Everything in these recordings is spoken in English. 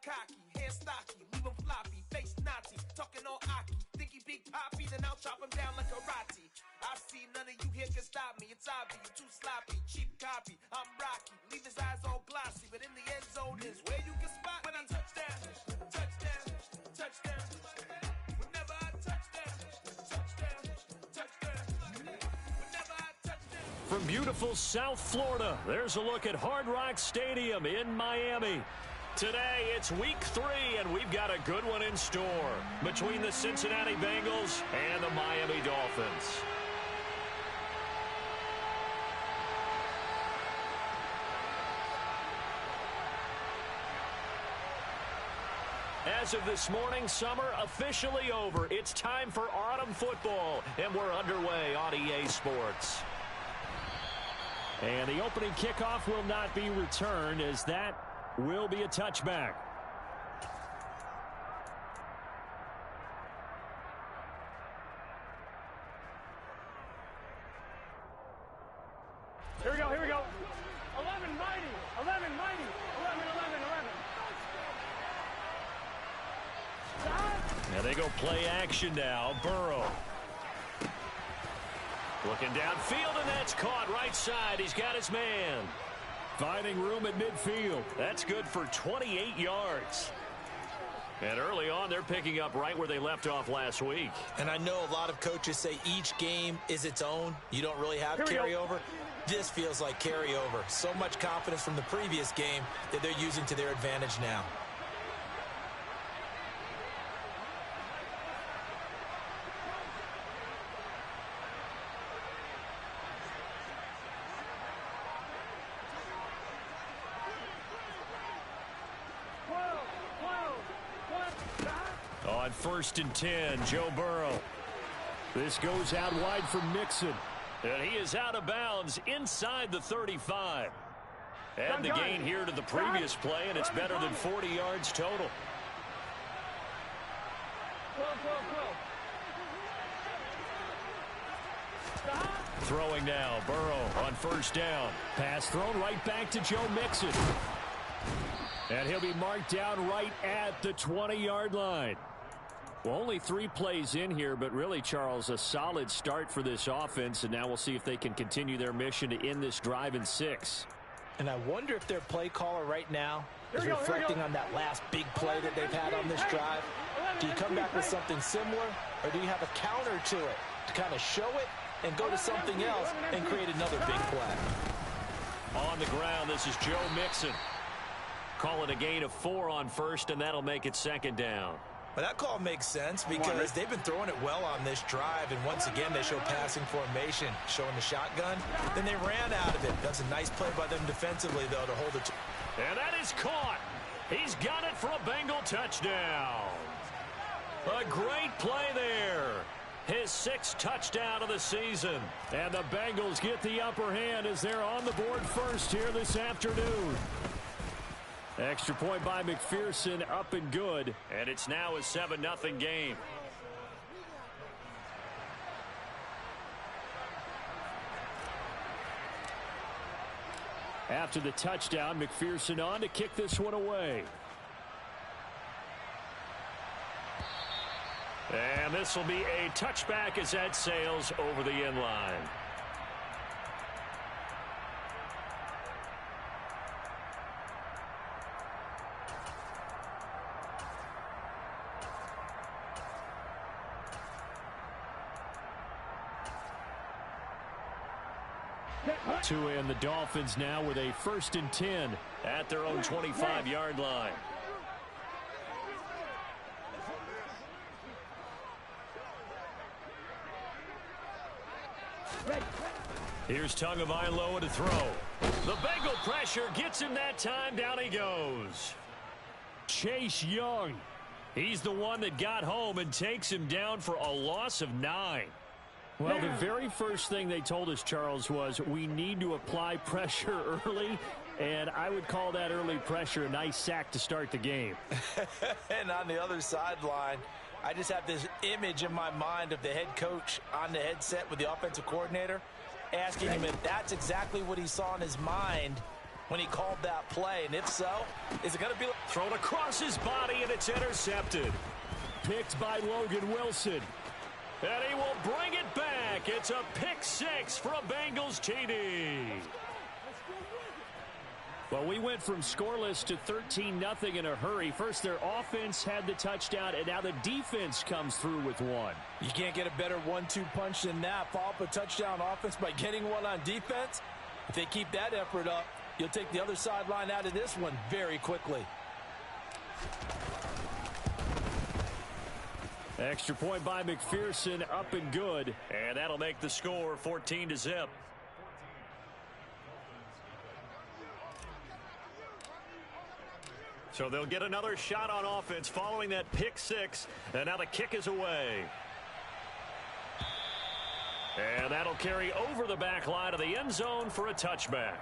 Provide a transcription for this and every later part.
cocky, hands stocky, leave him floppy, face Nazi, talking all Aki. Think he big poppy, then I'll chop him down like karate. I see none of you here can stop me. It's obvious, you too sloppy, cheap copy. I'm Rocky, leave his eyes all glossy, but in the end zone is where you can spot when I touchdown, touchdown, touchdown. Whenever I touchdown, touchdown, touchdown. Whenever I touchdown. From beautiful South Florida, there's a look at Hard Rock Stadium in Miami. Today, it's week 3, and we've got a good one in store between the Cincinnati Bengals and the Miami Dolphins. As of this morning, summer officially over. It's time for autumn football, and we're underway on EA Sports. And the opening kickoff will not be returned, as that will be a touchback. Here we go, here we go. 11 mighty, 11 mighty, 11, 11, 11. Now they go play action now. Burrow. Looking downfield, and that's caught right side. He's got his man. Finding room at midfield. That's good for 28 yards. And early on, they're picking up right where they left off last week. And I know a lot of coaches say each game is its own. You don't really have carryover. This feels like carryover. So much confidence from the previous game that they're using to their advantage now. On 1st and 10, Joe Burrow. This goes out wide for Mixon. And he is out of bounds inside the 35. And the gain here to the previous play, and it's better than 40 yards total. Throwing now, Burrow on 1st down. Pass thrown right back to Joe Mixon. And he'll be marked down right at the 20-yard line. Well, only 3 plays in here, but really, Charles, a solid start for this offense, and now we'll see if they can continue their mission to end this drive in 6. And I wonder if their play caller right now is reflecting on that last big play that they've had on this drive. Do you come back with something similar, or do you have a counter to it to kind of show it and go to something else and create another big play? On the ground, this is Joe Mixon. Call it a gain of 4 on 1st, and that'll make it 2nd down. Well, that call makes sense because they've been throwing it well on this drive, and once again they show passing formation, showing the shotgun. Then they ran out of it. That's a nice play by them defensively, though, to hold it. And that is caught. He's got it for a Bengal touchdown. A great play there. His 6th touchdown of the season. And the Bengals get the upper hand as they're on the board first here this afternoon. Extra point by McPherson, up and good. And it's now a 7-0 game. After the touchdown, McPherson on to kick this one away. And this will be a touchback as that sails over the end line. To end the Dolphins now with a 1st and 10 at their own 25-yard line. Here's Tagovailoa to throw. The Bengal pressure gets him that time. Down he goes. Chase Young. He's the one that got home and takes him down for a loss of 9. Well, the very first thing they told us, Charles, was we need to apply pressure early, and I would call that early pressure a nice sack to start the game. And on the other sideline, I just have this image in my mind of the head coach on the headset with the offensive coordinator asking him if that's exactly what he saw in his mind when he called that play? And if so, is it going to be thrown across his body, and it's intercepted? Picked by Logan Wilson. And he will bring it back. It's a pick six for a Bengals TD. Well, we went from scoreless to 13-0 in a hurry. First, their offense had the touchdown, and now the defense comes through with one. You can't get a better 1-2 punch than that. Follow up a touchdown offense by getting one on defense. If they keep that effort up, you'll take the other sideline out of this one very quickly. Extra point by McPherson, up and good. And that'll make the score 14-0. So they'll get another shot on offense following that pick six. And now the kick is away. And that'll carry over the back line of the end zone for a touchback.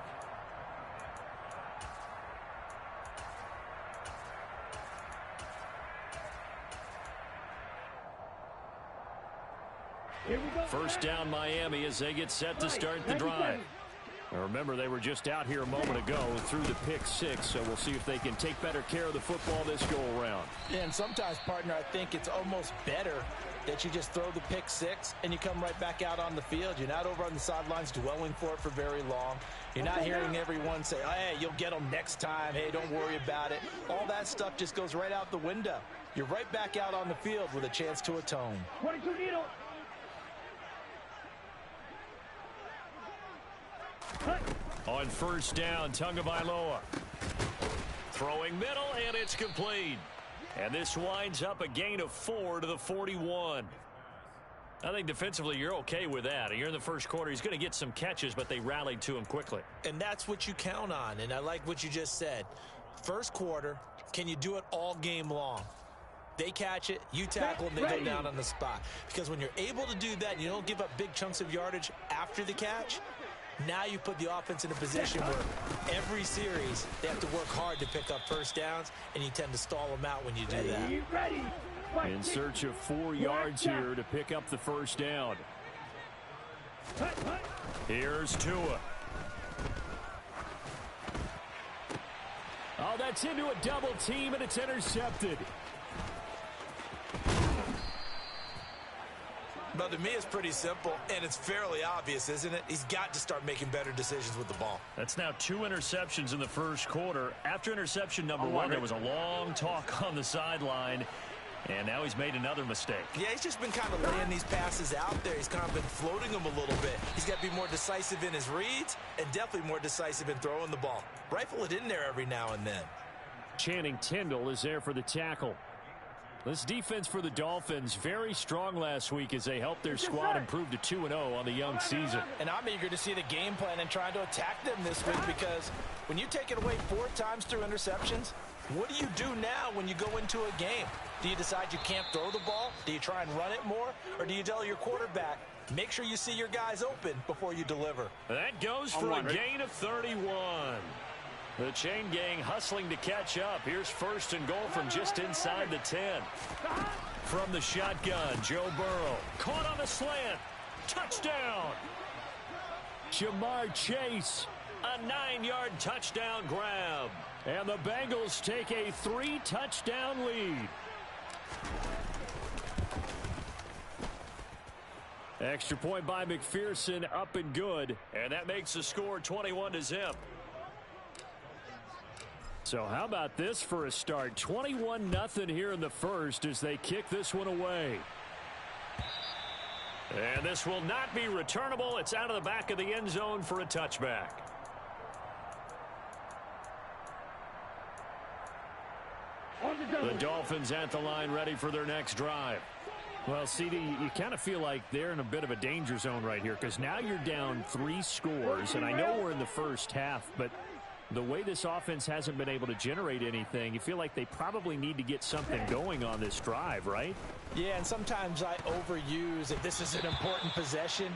First down Miami as they get set to start the drive. Now remember, they were just out here a moment ago through the pick six, so we'll see if they can take better care of the football this go around. Yeah, and sometimes, partner, I think it's almost better that you just throw the pick six and you come right back out on the field. You're not over on the sidelines dwelling for it for very long. You're not hearing everyone say, hey, you'll get them next time. Hey, don't worry about it. All that stuff just goes right out the window. You're right back out on the field with a chance to atone. 22 needle. On first down, Tagovailoa. Throwing middle, and it's complete. And this winds up a gain of 4 to the 41. I think defensively you're okay with that. You're in the first quarter. He's going to get some catches, but they rallied to him quickly. And that's what you count on, and I like what you just said. First quarter, can you do it all game long? They catch it, you tackle, and they go down on the spot. Because when you're able to do that and you don't give up big chunks of yardage after the catch, now you put the offense in a position where every series they have to work hard to pick up first downs, and you tend to stall them out when you do that. In search of 4 yards here to pick up the first down. Here's Tua. Oh, that's into a double team, and it's intercepted. But to me, it's pretty simple, and it's fairly obvious, isn't it? He's got to start making better decisions with the ball. That's now 2 interceptions in the first quarter. After interception number 1, there was a long talk on the sideline, and now he's made another mistake. Yeah, he's just been kind of laying these passes out there. He's kind of been floating them a little bit. He's got to be more decisive in his reads and definitely more decisive in throwing the ball. Rifle it in there every now and then. Channing Tindall is there for the tackle. This defense for the Dolphins, very strong last week as they helped their squad improve to 2-0 on the young season. And I'm eager to see the game plan and trying to attack them this week, because when you take it away 4 times through interceptions, what do you do now when you go into a game? Do you decide you can't throw the ball? Do you try and run it more? Or do you tell your quarterback, make sure you see your guys open before you deliver? That goes for a gain of 31. The chain gang hustling to catch up. Here's first and goal from just inside the 10. From the shotgun, Joe Burrow. Caught on the slant. Touchdown. Jamar Chase. A 9-yard touchdown grab. And the Bengals take a 3-touchdown lead. Extra point by McPherson, up and good. And that makes the score 21-0. So how about this for a start? 21-0 here in the first as they kick this one away. And this will not be returnable. It's out of the back of the end zone for a touchback. The Dolphins at the line ready for their next drive. Well, CD, you kind of feel like they're in a bit of a danger zone right here, because now you're down 3 scores, and I know we're in the first half, but the way this offense hasn't been able to generate anything, you feel like they probably need to get something going on this drive, right? Yeah, and sometimes I overuse if this is an important possession.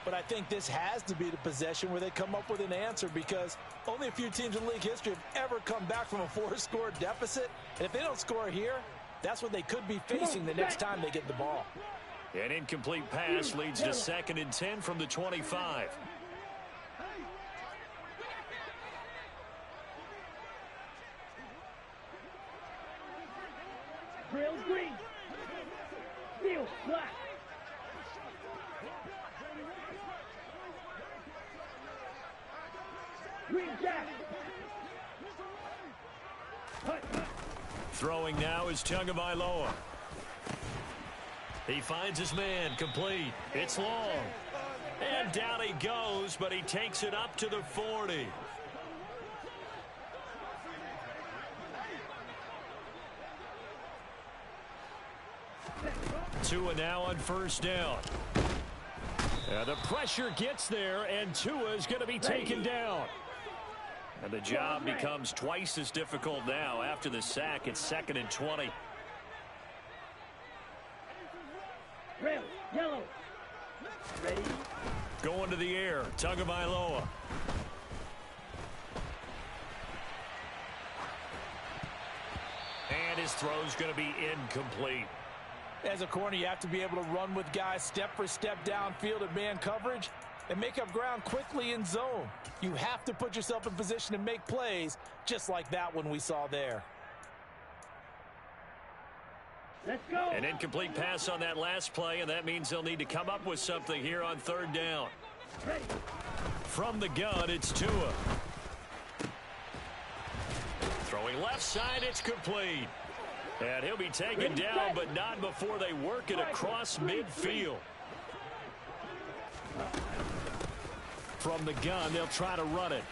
But I think this has to be the possession where they come up with an answer, because only a few teams in league history have ever come back from a 4-score deficit. And if they don't score here, that's what they could be facing the next time they get the ball. An incomplete pass leads to 2nd and 10 from the 25. Trail green. Steel black. Green jack. Throwing now is Tagovailoa. He finds his man, complete. It's long. And down he goes, but he takes it up to the 40. Tua now on first down. The pressure gets there, and Tua is going to be taken down. And the job becomes twice as difficult now. After the sack, it's 2nd and 20. Red, yellow. Ready. Going to the air, Tagovailoa. And his throw's going to be incomplete. As a corner, you have to be able to run with guys step for step downfield in man coverage and make up ground quickly in zone. You have to put yourself in position to make plays, just like that one we saw there. Let's go. An incomplete pass on that last play, and that means they'll need to come up with something here on 3rd down. Ready. From the gun, it's Tua. Throwing left side, it's complete. And he'll be taken down, but not before they work it across midfield. From the gun, they'll try to run it.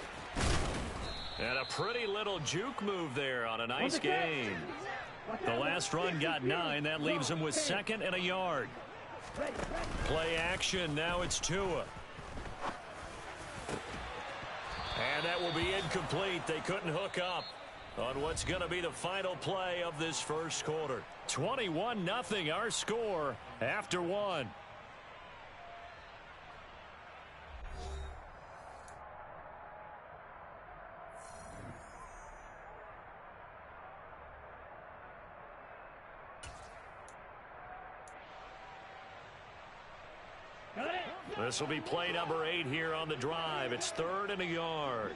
And a pretty little juke move there on a nice gain. The last run got 9. That leaves him with 2nd and a yard. Play action. Now it's Tua. And that will be incomplete. They couldn't hook up on what's going to be the final play of this first quarter. 21-0 our score after 1. This will be play number 8 here on the drive. It's 3rd and a yard.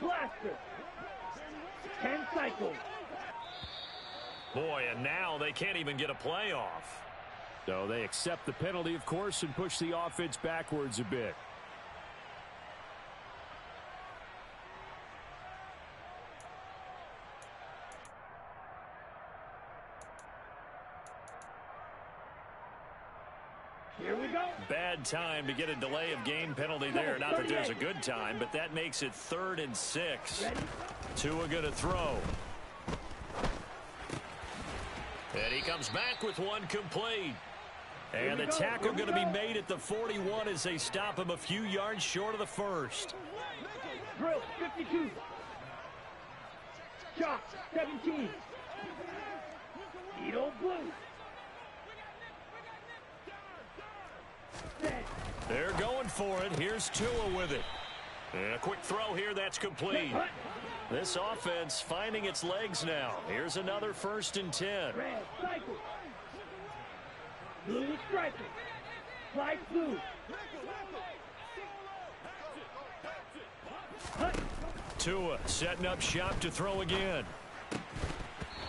Blaster. 10 cycles. Boy, and now they can't even get a play off. So they accept the penalty, of course, and push the offense backwards a bit. Here we go. Bad time to get a delay of game penalty there. Not that there's a good time, but that makes it 3rd and 6. Tua going to throw. And he comes back with one complete. And the tackle going to be made at the 41 as they stop him a few yards short of the first. Drill 52. Shot 17. Edo blue. They're going for it. Here's Tua with it. And a quick throw here. That's complete. This offense finding its legs now. Here's another 1st and 10. Red cycle. Blue striker. Slide blue. Tua setting up shop to throw again.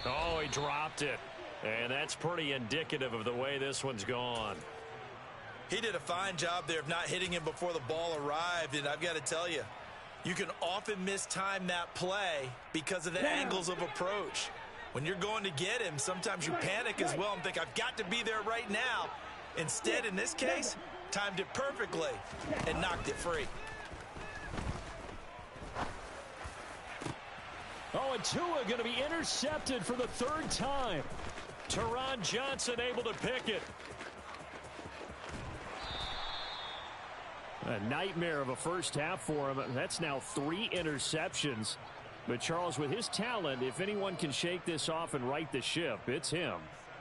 Oh, he dropped it. And that's pretty indicative of the way this one's gone. He did a fine job there of not hitting him before the ball arrived, and I've got to tell you, you can often mistime that play because of the angles of approach. When you're going to get him, sometimes you panic as well and think, I've got to be there right now. Instead, in this case, timed it perfectly and knocked it free. Oh, and Tua going to be intercepted for the 3rd time. Teron Johnson able to pick it. A nightmare of a first half for him. That's now 3 interceptions. But, Charles, with his talent, if anyone can shake this off and right the ship, it's him.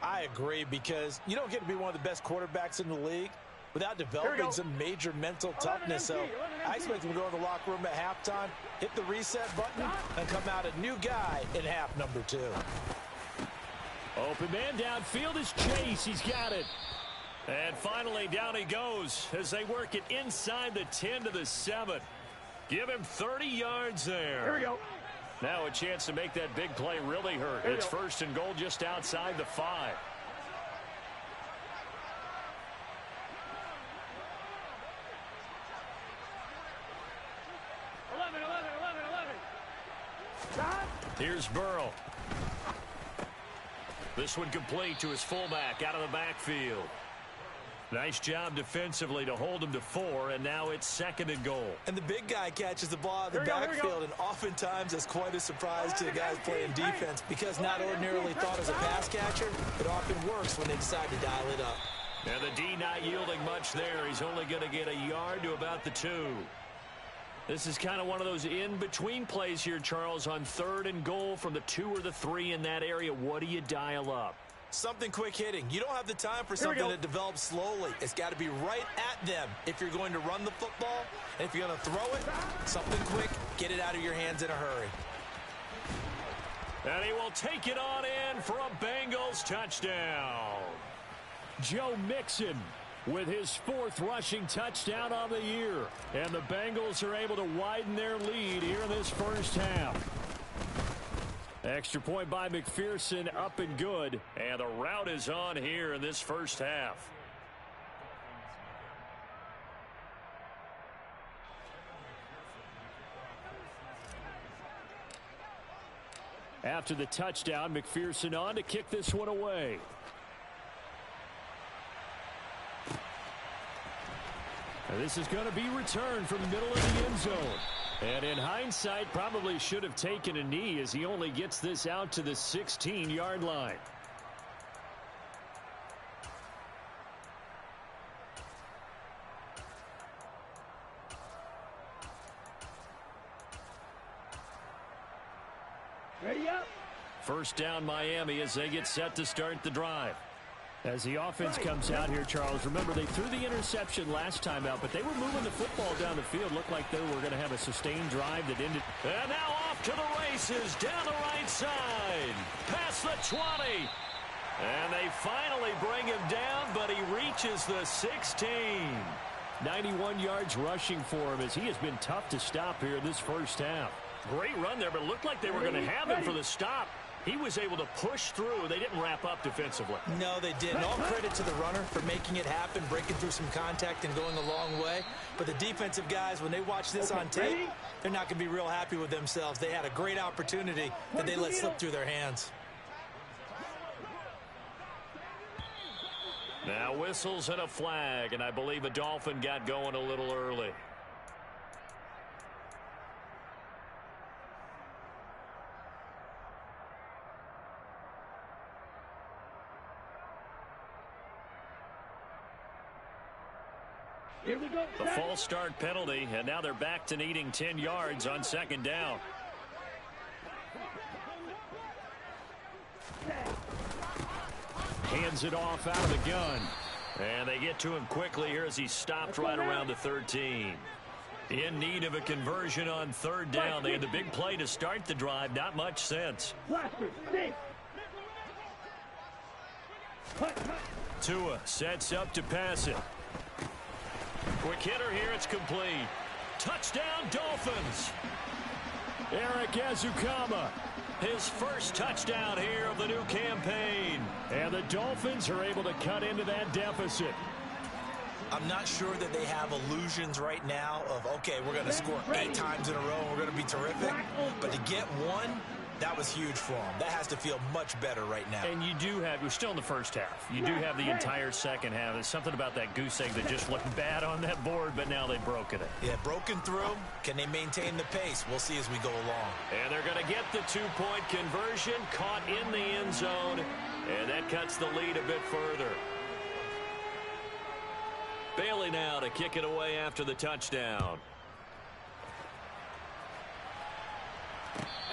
I agree, because you don't get to be one of the best quarterbacks in the league without developing some major mental toughness. So I expect him to go in the locker room at halftime, hit the reset button, and come out a new guy in half number 2. Open man downfield is Chase. He's got it. And finally, down he goes as they work it inside the 10 to the 7. Give him 30 yards there. Here we go. Now a chance to make that big play really hurt. It's first and goal just outside the 5. 11. Here's Burrow. This one complete to his fullback out of the backfield. Nice job defensively to hold him to 4, and now it's second and goal. And the big guy catches the ball out of the backfield, and oftentimes that's quite a surprise to the guys playing defense because not ordinarily thought as a pass catcher, it often works when they decide to dial it up. And the D not yielding much there. He's only going to get a yard to about the 2. This is kind of one of those in-between plays here, Charles, on third and goal from the 2 or the 3 in that area. What do you dial up? Something quick hitting. You don't have the time for something that develops slowly. It's got to be right at them if you're going to run the football. And if you're going to throw it, something quick, get it out of your hands in a hurry. And he will take it on in for a Bengals touchdown. Joe Mixon with his 4th rushing touchdown on the year. And the Bengals are able to widen their lead here in this first half. Extra point by McPherson, up and good. And the route is on here in this first half. After the touchdown, McPherson on to kick this one away. And this is going to be returned from the middle of the end zone. And in hindsight, probably should have taken a knee as he only gets this out to the 16-yard line. Ready up. First down Miami as they get set to start the drive. As the offense comes out here, Charles, remember they threw the interception last time out, but they were moving the football down the field. Looked like they were going to have a sustained drive that ended. And now off to the races down the right side. Past the 20. And they finally bring him down, but he reaches the 16. 91 yards rushing for him as he has been tough to stop here in this first half. Great run there, but it looked like they were going to have him for the stop. He was able to push through. They didn't wrap up defensively. No, they didn't. All credit to the runner for making it happen, breaking through some contact and going a long way. But the defensive guys, when they watch this on tape, they're not going to be real happy with themselves. They had a great opportunity that they let slip through their hands. Now whistles and a flag, and I believe a Dolphin got going a little early. Here we go. The false start penalty, and now they're back to needing 10 yards on second down. Hands it off out of the gun. And they get to him quickly here as he's stopped right around the 13. In need of a conversion on third down. They had the big play to start the drive. Not much sense. Tua sets up to pass it. Quick hitter here, it's complete. Touchdown, Dolphins. Eric Azukama, his first touchdown here of the new campaign. And the Dolphins are able to cut into that deficit. I'm not sure that they have illusions right now of, okay, we're going to score 8 times in a row and we're going to be terrific. But to get one, that was huge for them. That has to feel much better right now. And you do have, we're still in the first half. You do have the entire second half. There's something about that goose egg that just looked bad on that board, but now they've broken it. Yeah, broken through. Can they maintain the pace? We'll see as we go along. And they're going to get the 2-point conversion, caught in the end zone, and that cuts the lead a bit further. Bailey now to kick it away after the touchdown.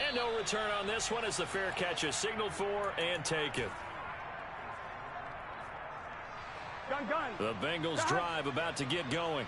And no return on this one as the fair catch is signaled for and taken. The Bengals drive about to get going.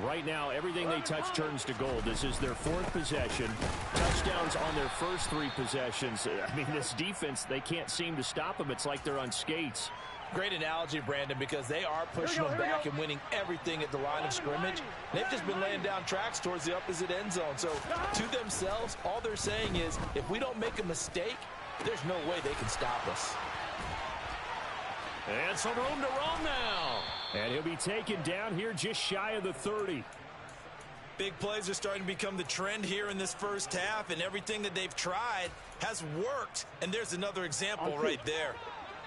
Right now, everything they touch turns to gold. This is their 4th possession. Touchdowns on their first 3 possessions. I mean, this defense, they can't seem to stop them. It's like they're on skates. Great analogy, Brandon, because they are pushing them back and winning everything at the line of scrimmage. They've just been laying down tracks towards the opposite end zone. So to themselves, all they're saying is, if we don't make a mistake, there's no way they can stop us. And some room to roam now. And he'll be taken down here just shy of the 30. Big plays are starting to become the trend here in this first half, and everything that they've tried has worked. And there's another example right there.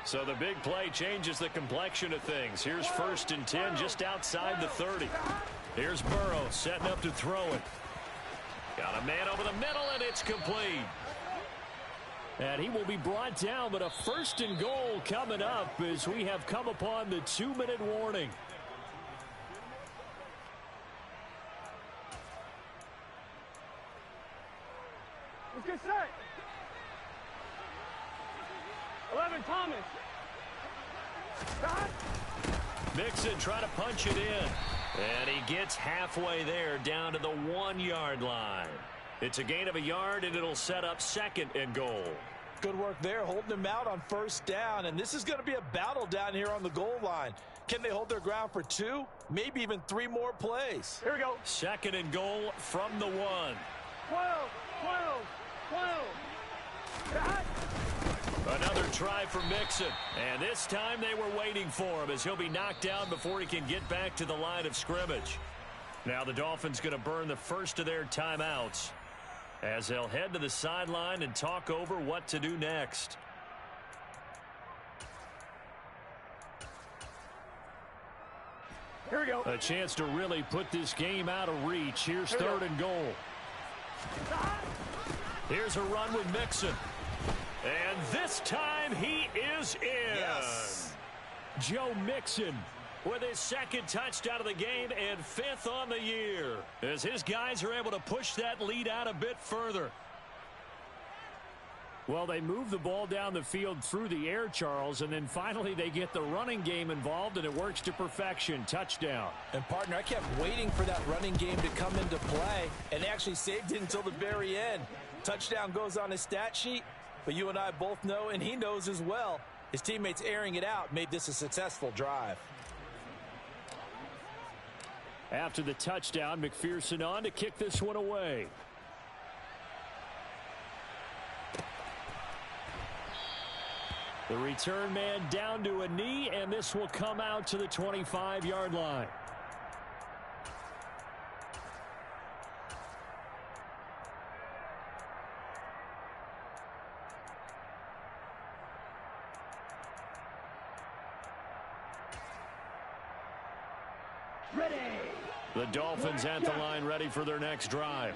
So the big play changes the complexion of things. Here's 1st and 10 just outside the 30. Here's Burrow setting up to throw it. Got a man over the middle, and it's complete. And he will be brought down, but a 1st and goal coming up as we have come upon the 2-minute warning. Let's get set. 11, Thomas. Stop. Mixon trying to punch it in. And he gets halfway there down to the 1-yard line. It's a gain of a yard, and it'll set up 2nd and goal. Good work there, holding them out on 1st down. And this is going to be a battle down here on the goal line. Can they hold their ground for 2, maybe even 3 more plays? Here we go. 2nd and goal from the 1. 12. Stop. Another try for Mixon. And this time they were waiting for him as he'll be knocked down before he can get back to the line of scrimmage. Now the Dolphins going to burn the first of their timeouts as they'll head to the sideline and talk over what to do next. Here we go. A chance to really put this game out of reach. Here's 3rd and goal. Here's a run with Mixon. And this time he is in. Yes. Joe Mixon with his 2nd touchdown of the game and 5th on the year, as his guys are able to push that lead out a bit further. Well, they move the ball down the field through the air, Charles, and then finally they get the running game involved, and it works to perfection. Touchdown. And, partner, I kept waiting for that running game to come into play, and they actually saved it until the very end. Touchdown goes on his stat sheet, but you and I both know, and he knows as well, his teammates airing it out made this a successful drive. After the touchdown, McPherson on to kick this one away. The return man down to a knee, and this will come out to the 25-yard line. Ready. The Dolphins at the line ready for their next drive.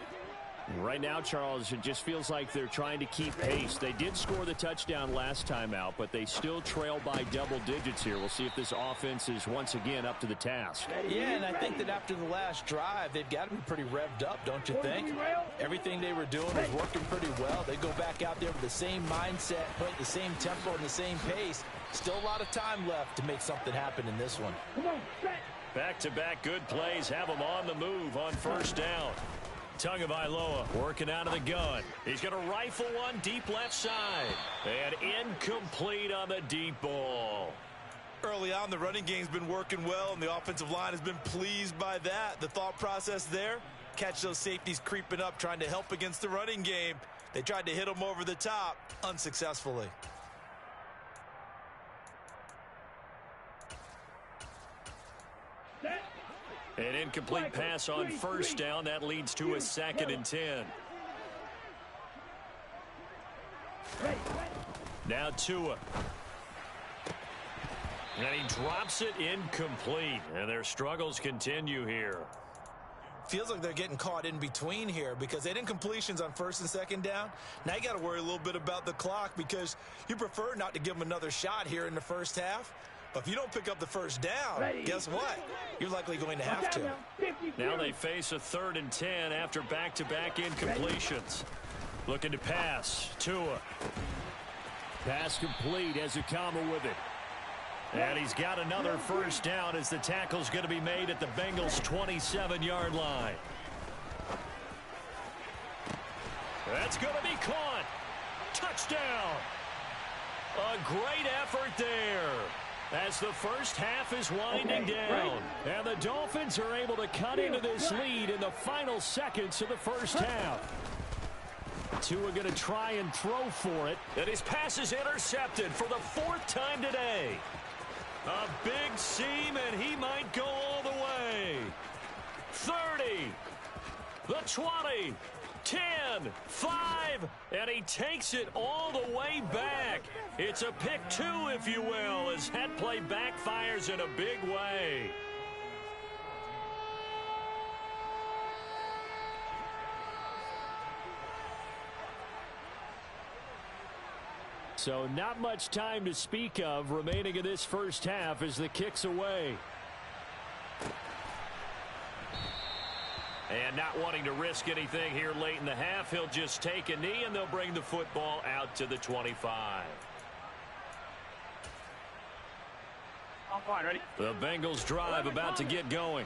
Right now, Charles, it just feels like they're trying to keep pace. They did score the touchdown last time out, but they still trail by double digits here. We'll see if this offense is once again up to the task. Yeah, and I think that after the last drive, they've got to be pretty revved up, don't you think? Everything they were doing was working pretty well. They go back out there with the same mindset, put the same tempo and the same pace. Still a lot of time left to make something happen in this one. Come on, set. Back-to-back good plays have them on the move on 1st down. Tagovailoa working out of the gun. He's going to rifle one deep left side. And incomplete on the deep ball. Early on, the running game's been working well, and the offensive line has been pleased by that. The thought process there, catch those safeties creeping up, trying to help against the running game. They tried to hit them over the top, unsuccessfully. An incomplete pass on 1st down. That leads to a 2nd and 10. Now Tua. And he drops it incomplete. And their struggles continue here. Feels like they're getting caught in between here because they didn't completions on 1st and 2nd down. Now you got to worry a little bit about the clock because you prefer not to give them another shot here in the first half. But if you don't pick up the 1st down, guess what? You're likely going to have to. Now they face a 3rd and 10 after back-to-back incompletions. Looking to pass. Tua. Pass complete as Okama with it. And he's got another first down as the tackle's going to be made at the Bengals' 27-yard line. That's going to be caught. Touchdown. A great effort there as the first half is winding down. And the Dolphins are able to cut into this lead in the final seconds of the first half. Tua going to try and throw for it. And his pass is intercepted for the fourth time today. A big seam, and he might go all the way. 30, the 20, 10, 5, and he takes it all the way back. It's a pick two, if you will, as that play backfires in a big way. So not much time to speak of remaining in this first half as the kick's away. And not wanting to risk anything here late in the half, he'll just take a knee and they'll bring the football out to the 25. I'm fine, ready? The Bengals drive about to get going.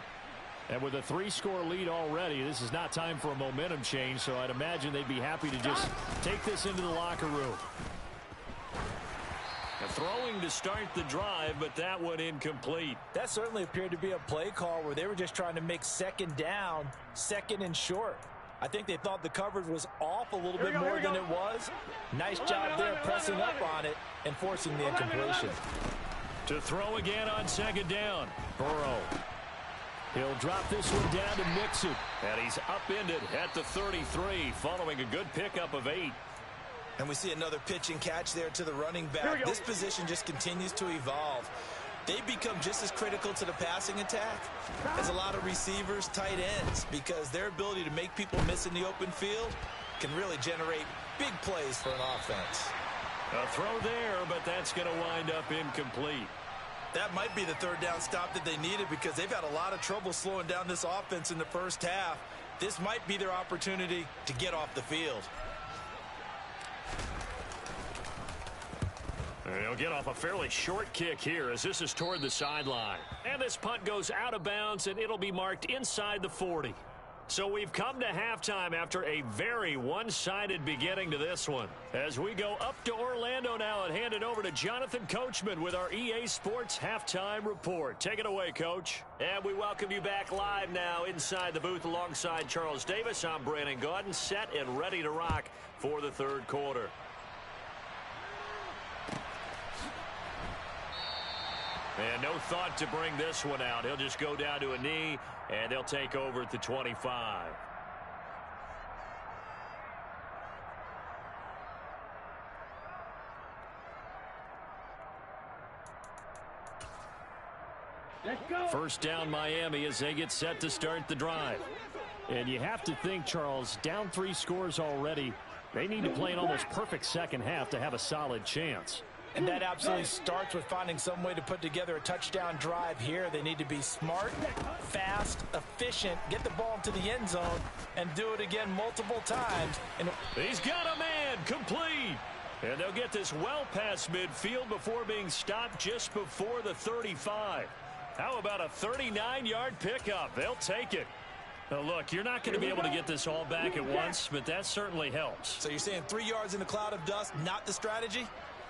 And with a 3-score lead already, this is not time for a momentum change, so I'd imagine they'd be happy to just take this into the locker room. Throwing to start the drive, but that one incomplete. That certainly appeared to be a play call where they were just trying to make second down, second and short. I think they thought the coverage was off a little bit more than it was. Nice job there pressing up on it and forcing the incompletion. To throw again on second down. Burrow. He'll drop this one down to Mixon. And he's upended at the 33 following a good pickup of 8. And we see another pitch and catch there to the running back. This position just continues to evolve. They become just as critical to the passing attack as a lot of receivers, tight ends, because their ability to make people miss in the open field can really generate big plays for an offense. A throw there, but that's going to wind up incomplete. That might be the third down stop that they needed because they've had a lot of trouble slowing down this offense in the first half. This might be their opportunity to get off the field. He'll get off a fairly short kick here as this is toward the sideline. And this punt goes out of bounds, and it'll be marked inside the 40. So we've come to halftime after a very one-sided beginning to this one. As we go up to Orlando now and hand it over to Jonathan Coachman with our EA Sports Halftime Report. Take it away, Coach. And we welcome you back live now inside the booth alongside Charles Davis. I'm Brandon Gaudin, set and ready to rock for the third quarter. And no thought to bring this one out. He'll just go down to a knee, and they'll take over at the 25. Let's go. First down Miami as they get set to start the drive. And you have to think, Charles, down 3 scores already. They need to play an almost perfect second half to have a solid chance. And that absolutely starts with finding some way to put together a touchdown drive here. They need to be smart, fast, efficient, get the ball into the end zone, and do it again multiple times. And he's got a man, complete. And they'll get this well past midfield before being stopped just before the 35. How about a 39-yard pickup? They'll take it. Now, look, you're not going to be able to get this all back at once, but that certainly helps. So you're saying 3 yards in a cloud of dust, not the strategy?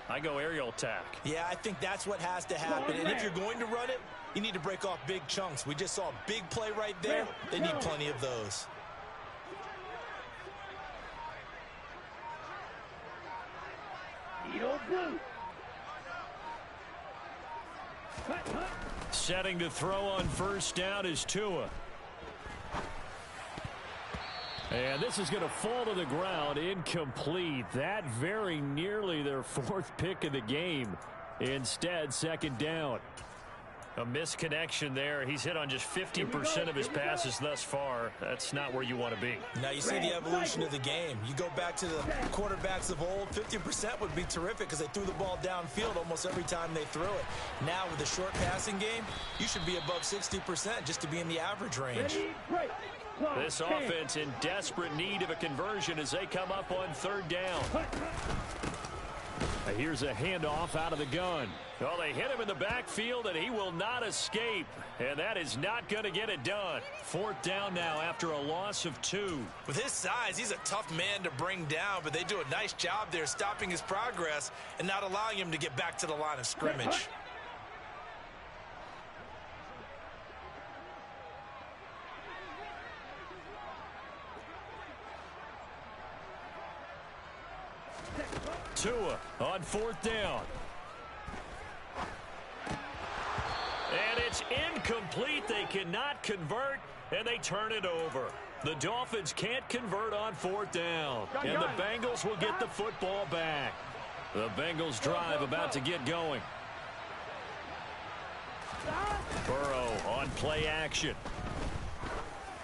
I go aerial attack. Yeah, I think that's what has to happen. And if you're going to run it, you need to break off big chunks. We just saw a big play right there. They need plenty of those. Setting to throw on first down is Tua. And this is going to fall to the ground, incomplete. That very nearly their 4th pick of the game. Instead, second down. A misconnection there. He's hit on just 50% of his passes thus far. That's not where you want to be. Now you see the evolution of the game. You go back to the quarterbacks of old, 50% would be terrific because they threw the ball downfield almost every time they threw it. Now with the short passing game, you should be above 60% just to be in the average range. This offense in desperate need of a conversion as they come up on third down. Here's a handoff out of the gun. Well, they hit him in the backfield, and he will not escape. And that is not going to get it done. 4th down now after a loss of 2. With his size, he's a tough man to bring down, but they do a nice job there stopping his progress and not allowing him to get back to the line of scrimmage. Tua on 4th down. And it's incomplete. They cannot convert, and they turn it over. The Dolphins can't convert on 4th down, and the Bengals will get the football back. The Bengals drive about to get going. Burrow on play action.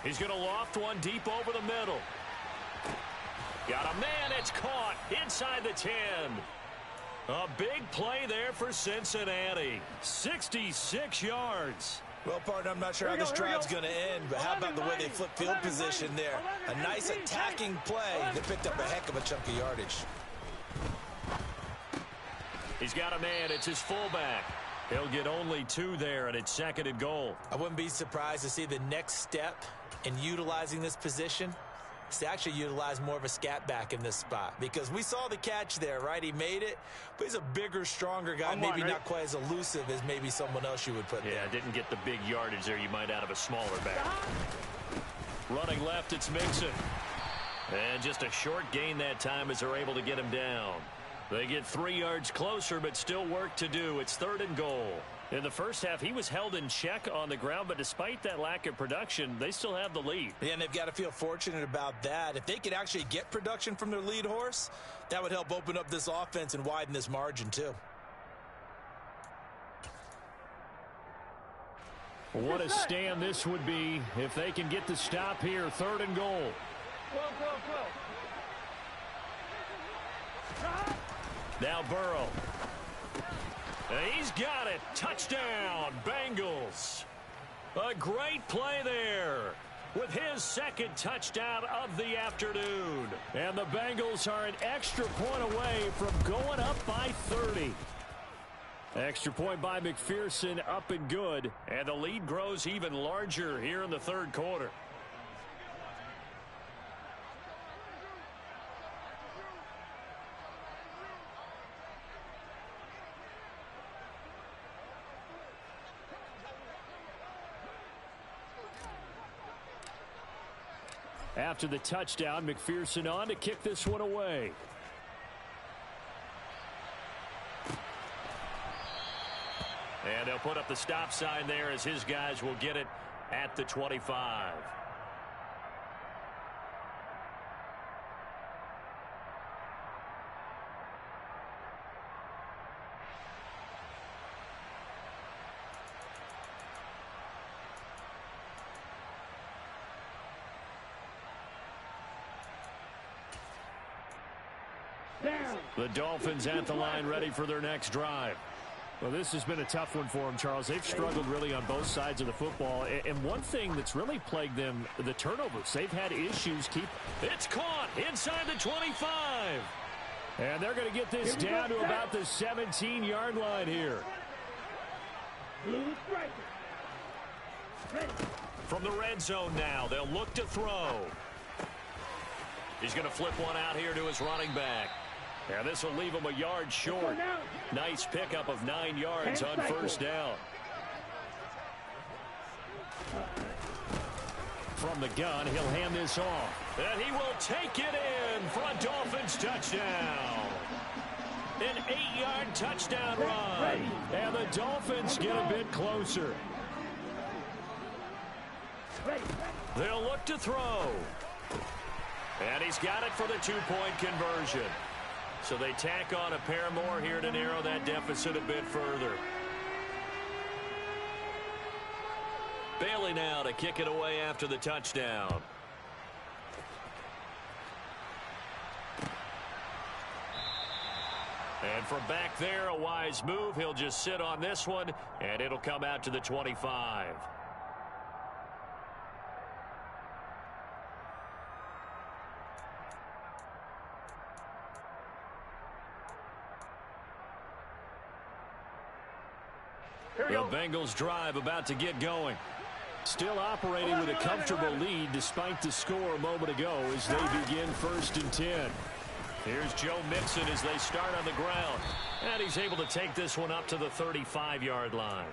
He's going to loft one deep over the middle. Got a man, it's caught inside the 10. A big play there for Cincinnati. 66 yards. Well, partner, I'm not sure how this drive's going to end, but how about the way they flip field position there? A nice attacking play. They picked up a heck of a chunk of yardage. He's got a man. It's his fullback. He'll get only 2 there, and it's 2nd and goal. I wouldn't be surprised to see the next step in utilizing this position is to actually utilize more of a scat back in this spot, because we saw the catch there, right? He made it, but he's a bigger, stronger guy, maybe not quite as elusive as maybe someone else you would put there. Yeah, didn't get the big yardage there you might out of a smaller back. Running left, it's Mixon. And just a short gain that time as they're able to get him down. They get 3 yards closer, but still work to do. It's 3rd and goal. In the first half, he was held in check on the ground, but despite that lack of production, they still have the lead. Yeah, and they've got to feel fortunate about that. If they could actually get production from their lead horse, that would help open up this offense and widen this margin too. What a stand this would be if they can get the stop here. 3rd and goal. Now Burrow. He's got it. Touchdown, Bengals. A great play there with his 2nd touchdown of the afternoon. And the Bengals are an extra point away from going up by 30. Extra point by McPherson, up and good. And the lead grows even larger here in the 3rd quarter. After the touchdown, McPherson on to kick this one away. And they'll put up the stop sign there as his guys will get it at the 25. The Dolphins at the line, ready for their next drive. Well, this has been a tough one for them, Charles. They've struggled really on both sides of the football. And one thing that's really plagued them, the turnovers. They've had issues It's caught inside the 25. And they're going to get this down to about the 17-yard line here. From the red zone now, they'll look to throw. He's going to flip one out here to his running back. And this will leave him a yard short. Nice pickup of 9 yards on 1st down. From the gun, he'll hand this off. And he will take it in for a Dolphins touchdown. An 8-yard touchdown run. And the Dolphins get a bit closer. They'll look to throw. And he's got it for the 2-point conversion. So they tack on a pair more here to narrow that deficit a bit further. Bailey now to kick it away after the touchdown. And from back there, a wise move. He'll just sit on this one, and it'll come out to the 25. The Bengals drive about to get going. Still operating with a comfortable lead despite the score a moment ago as they begin 1st and 10. Here's Joe Mixon as they start on the ground. And he's able to take this one up to the 35-yard line.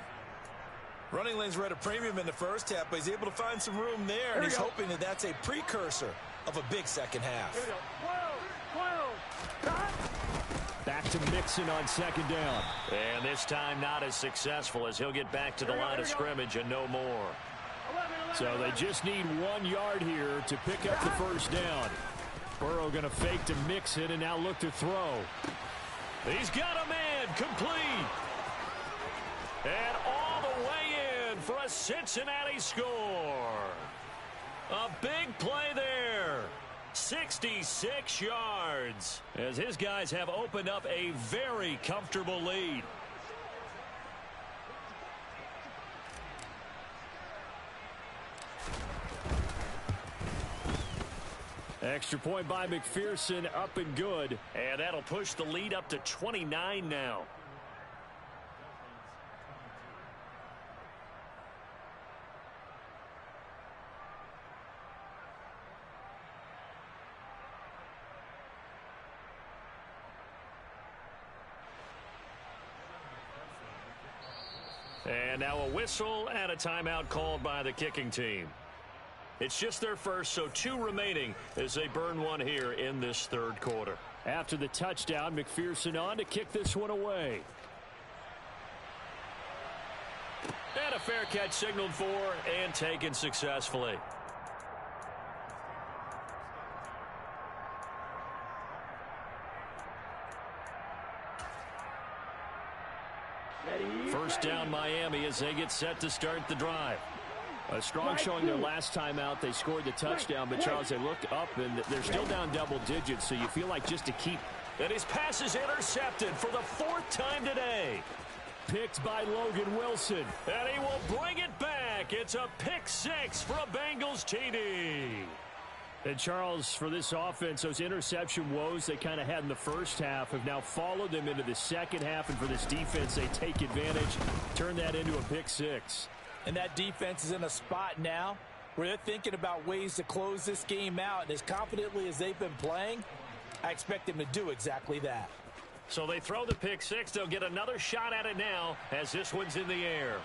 Running lanes were at a premium in the first half, but he's able to find some room there, and he's hoping that that's a precursor of a big second half. Back to Mixon on 2nd down. And this time not as successful as he'll get back to the line of scrimmage and no more. So they just need 1 yard here to pick up the 1st down. Burrow going to fake to Mixon and now look to throw. He's got a man complete. And all the way in for a Cincinnati score. A big play there. 66 yards as his guys have opened up a very comfortable lead. Extra point by McPherson, up and good. And that'll push the lead up to 29 now. And now a whistle and a timeout called by the kicking team. It's just their first, so 2 remaining as they burn one here in this 3rd quarter. After the touchdown, McPherson on to kick this one away. And a fair catch signaled for and taken successfully. First down Miami as they get set to start the drive. A strong showing their last time out. They scored the touchdown, but Charles, they look up and they're still down double digits, so you feel like just to keep. And his pass is intercepted for the 4th time today. Picked by Logan Wilson. And he will bring it back. It's a pick 6 for a Bengals TD. And Charles, for this offense, those interception woes they kind of had in the first half have now followed them into the second half. And for this defense, they take advantage, turn that into a pick 6. And that defense is in a spot now where they're thinking about ways to close this game out. And as confidently as they've been playing, I expect them to do exactly that. So they throw the pick 6. They'll get another shot at it now as this one's in the air.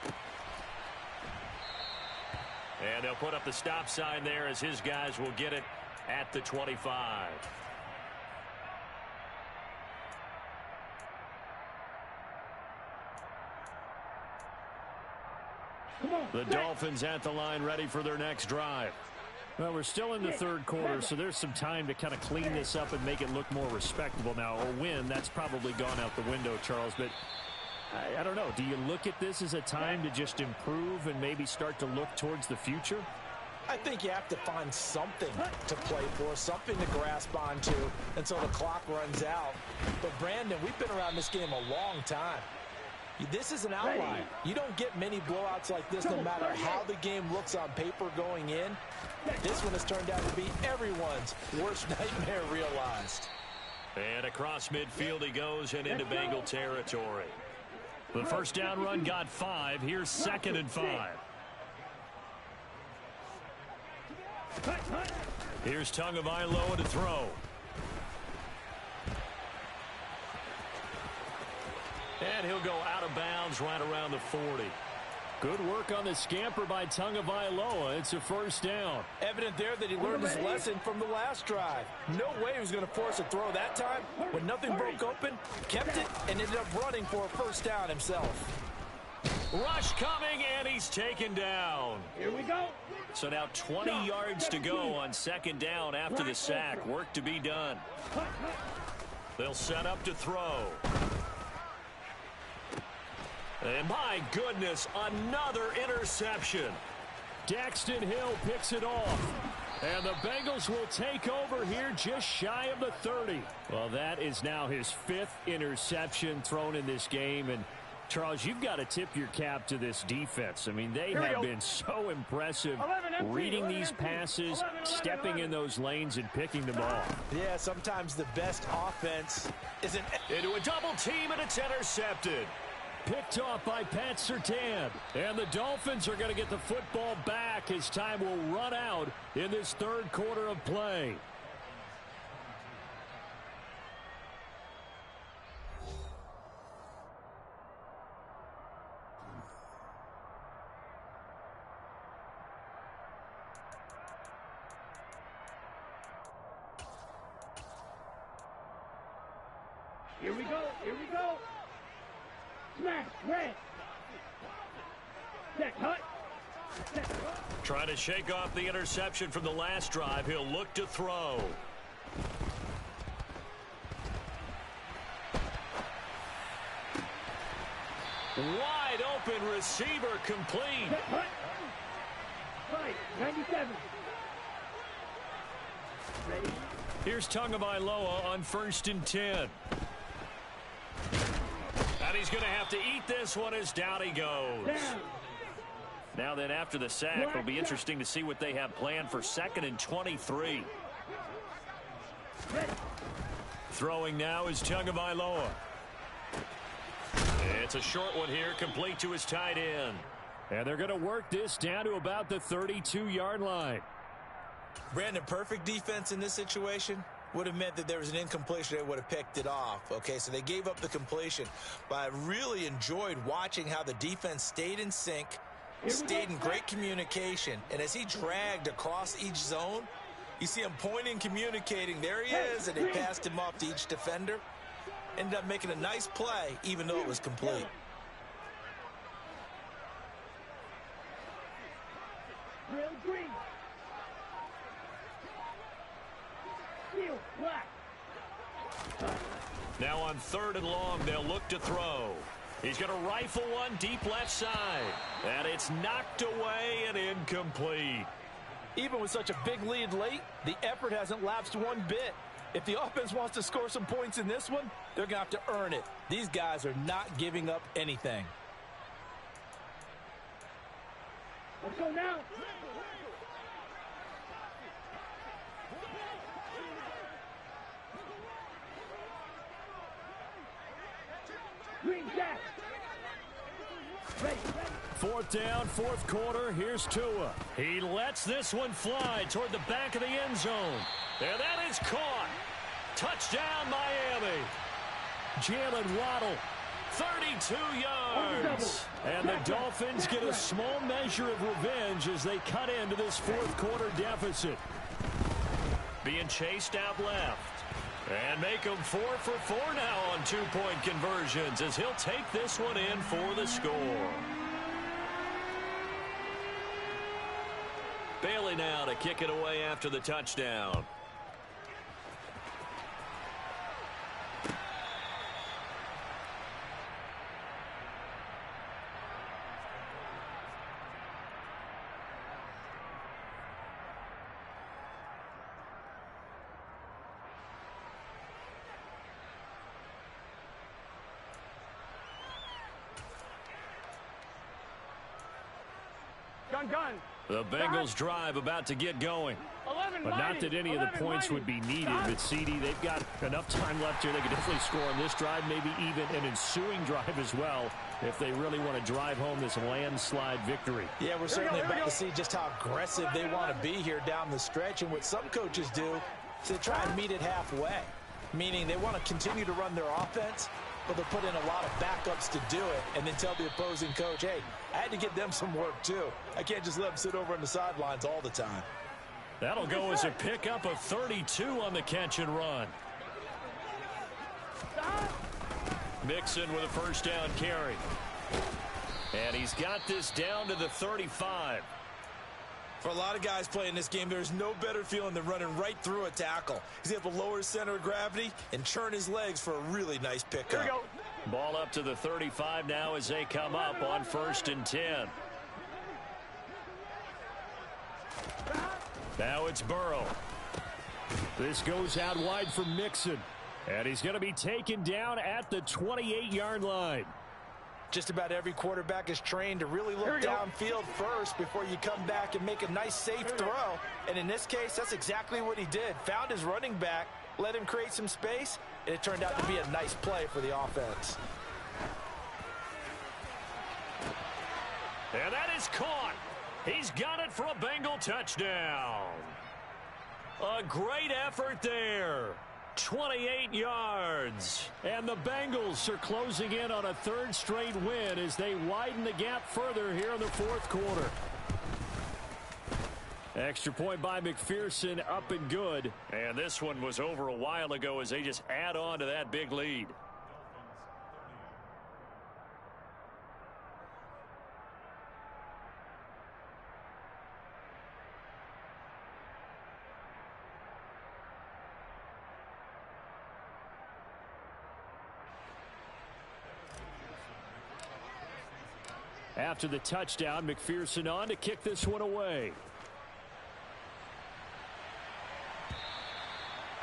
And they'll put up the stop sign there as his guys will get it at the 25. The Dolphins at the line ready for their next drive. Well, we're still in the 3rd quarter, so there's some time to kind of clean this up and make it look more respectable. Now, a win, that's probably gone out the window, Charles, but I don't know. Do you look at this as a time to just improve and maybe start to look towards the future? I think you have to find something to play for, something to grasp onto until the clock runs out. But, Brandon, we've been around this game a long time. This is an outlier. You don't get many blowouts like this no matter how the game looks on paper going in. This one has turned out to be everyone's worst nightmare realized. And across midfield he goes and into Bengal territory. The first down run got 5. Here's 2nd and 5. Here's Tagovailoa to throw. And he'll go out of bounds right around the 40. Good work on the scamper by Tagovailoa. It's a first down. Evident there that he learned his lesson from the last drive. No way he was going to force a throw that time. When nothing broke open, kept it, and ended up running for a first down himself. Rush coming, and he's taken down. Here we go. So now 20 yards to go on 2nd down after the sack. Work to be done. They'll set up to throw. And my goodness, another interception. Daxton Hill picks it off. And the Bengals will take over here just shy of the 30. Well, that is now his 5th interception thrown in this game. And, Charles, you've got to tip your cap to this defense. I mean, they have been so impressive reading these passes, stepping in those lanes, and picking them off. Yeah, sometimes the best offense isn't. Into a double team, and it's intercepted. Picked off by Pat Surtain. And the Dolphins are going to get the football back as time will run out in this third quarter of play. Here we go. Here we go. Smash. Red. Set. Hut. Set. Trying to shake off the interception from the last drive. He'll look to throw. Wide open receiver complete. Set. Hut. 97. Ready. Here's Tagovailoa on 1st and 10. And he's going to have to eat this one as down he goes. Now then, after the sack, it'll be interesting to see what they have planned for 2nd and 23. Throwing now is Tagovailoa. It's a short one here, complete to his tight end. And they're going to work this down to about the 32-yard line. Brandon, perfect defense in this situation would have meant that there was an incompletion. They would have picked it off. Okay, so they gave up the completion. But I really enjoyed watching how the defense stayed in sync, stayed in great communication. And as he dragged across each zone, you see him pointing, communicating. There he is, and they passed him off to each defender. Ended up making a nice play, even though it was complete. Green. Steel. Black. Now on 3rd and long, they'll look to throw. He's going to rifle one deep left side. And it's knocked away and incomplete. Even with such a big lead late, the effort hasn't lapsed one bit. If the offense wants to score some points in this one, they're going to have to earn it. These guys are not giving up anything. Let's go now. Green jack. Ready. 4th down, 4th quarter. Here's Tua. He lets this one fly toward the back of the end zone. And that is caught. Touchdown, Miami. Jalen Waddle. 32 yards. And the Dolphins get a small measure of revenge as they cut into this 4th quarter deficit. Being chased out left. And make him 4 for 4 now on 2-point conversions as he'll take this one in for the score. Bailey now to kick it away after the touchdown. Gun. The Bengals drive about to get going. But not that any of the points would be needed. But, CD, they've got enough time left here. They could definitely score on this drive, maybe even an ensuing drive as well, if they really want to drive home this landslide victory. Yeah, we're certainly about to see just how aggressive they want to be here down the stretch. And what some coaches do is they try and meet it halfway, meaning they want to continue to run their offense, but they'll put in a lot of backups to do it and then tell the opposing coach, hey, I had to give them some work too. I can't just let them sit over on the sidelines all the time. That'll go as a pickup of 32 on the catch and run. Mixon with a 1st down carry. And he's got this down to the 35. For a lot of guys playing this game, there's no better feeling than running right through a tackle. He's able to lower his center of gravity and churn his legs for a really nice pickup. Ball up to the 35 now as they come up on 1st and 10. Now it's Burrow. This goes out wide for Mixon. And he's going to be taken down at the 28-yard line. Just about every quarterback is trained to really look downfield first before you come back and make a nice, safe throw. And in this case, that's exactly what he did. Found his running back, let him create some space, and it turned out to be a nice play for the offense. And that is caught. He's got it for a Bengal touchdown. A great effort there. 28 yards. And the Bengals are closing in on a third straight win as they widen the gap further here in the fourth quarter. Extra point by McPherson, up and good. And this one was over a while ago as they just add on to that big lead. After the touchdown, McPherson on to kick this one away.